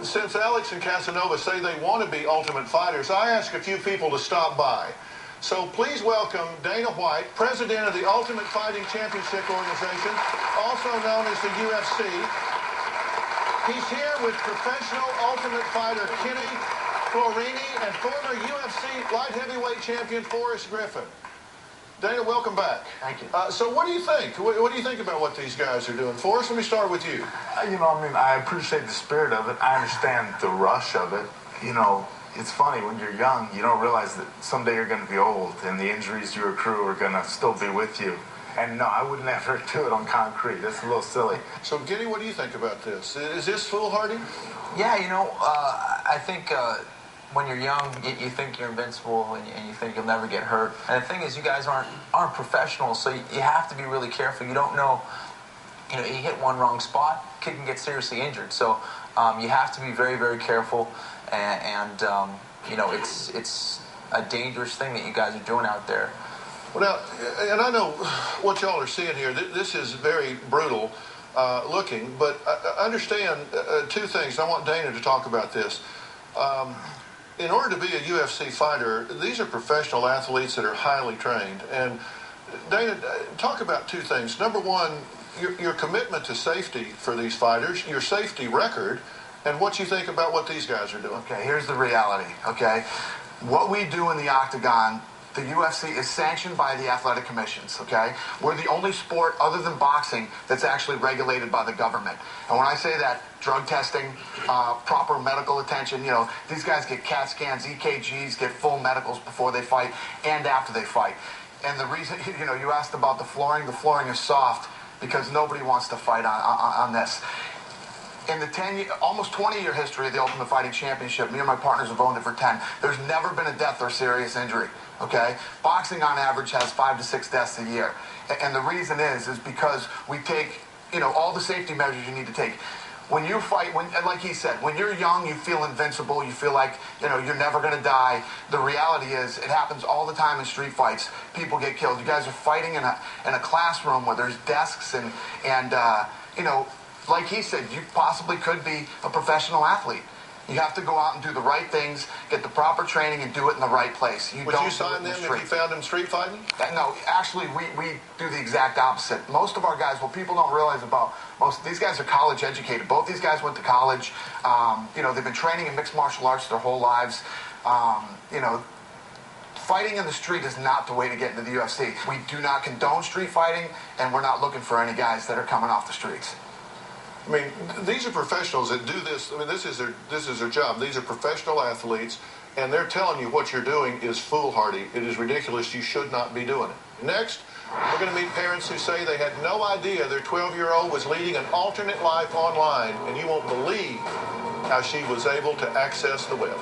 Since Alex and Casanova say they want to be Ultimate Fighters, I ask a few people to stop by. So please welcome Dana White, president of the Ultimate Fighting Championship Organization, also known as the UFC. He's here with professional Ultimate Fighter Kenny Florini and former UFC light heavyweight champion Forrest Griffin. Dana, welcome back. Thank you. So what do you think? What do you think about what these guys are doing? Forrest, let me start with you. I appreciate the spirit of it. I understand the rush of it. It's funny, when you're young, you don't realize that someday you're going to be old and the injuries you accrue are going to still be with you. And no, I would never do it on concrete. That's a little silly. So, Giddy, what do you think about this? Is this foolhardy? Yeah, I think when you're young, you think you're invincible and you think you'll never get hurt. And the thing is, you guys aren't professionals, so you have to be really careful. You don't know, you hit one wrong spot, kid can get seriously injured. So you have to be very, very careful. And it's a dangerous thing that you guys are doing out there. Well, now, and I know what y'all are seeing here. This is very brutal looking, but understand two things. I want Dana to talk about this. In order to be a UFC fighter, these are professional athletes that are highly trained. And Dana, talk about two things. Number one, your commitment to safety for these fighters, your safety record, and what you think about what these guys are doing. Okay, here's the reality, okay? What we do in the octagon, the UFC is sanctioned by the athletic commissions, okay? We're the only sport other than boxing that's actually regulated by the government. And when I say that, drug testing, proper medical attention, these guys get CAT scans, EKGs, get full medicals before they fight and after they fight. And the reason, you asked about the flooring is soft because nobody wants to fight on this. In the almost 20-year history of the Ultimate Fighting Championship, me and my partners have owned it for 10. There's never been a death or serious injury, okay? Boxing on average has 5 to 6 deaths a year. And the reason is because we take, all the safety measures you need to take. When you fight, like he said, when you're young, you feel invincible, you feel like, you're never going to die. The reality is, it happens all the time in street fights. People get killed. You guys are fighting in a classroom where there's desks and like he said, you possibly could be a professional athlete. You have to go out and do the right things, get the proper training, and do it in the right place. Would you sign them if you found them street fighting? No, actually, we do the exact opposite. Most of our guys, what people don't realize about these guys are college educated. Both these guys went to college. They've been training in mixed martial arts their whole lives. Fighting in the street is not the way to get into the UFC. We do not condone street fighting, and we're not looking for any guys that are coming off the streets. I mean, these are professionals that do this. I mean, this is their job. These are professional athletes, and they're telling you what you're doing is foolhardy. It is ridiculous. You should not be doing it. Next, we're going to meet parents who say they had no idea their 12-year-old was leading an alternate life online, and you won't believe how she was able to access the web.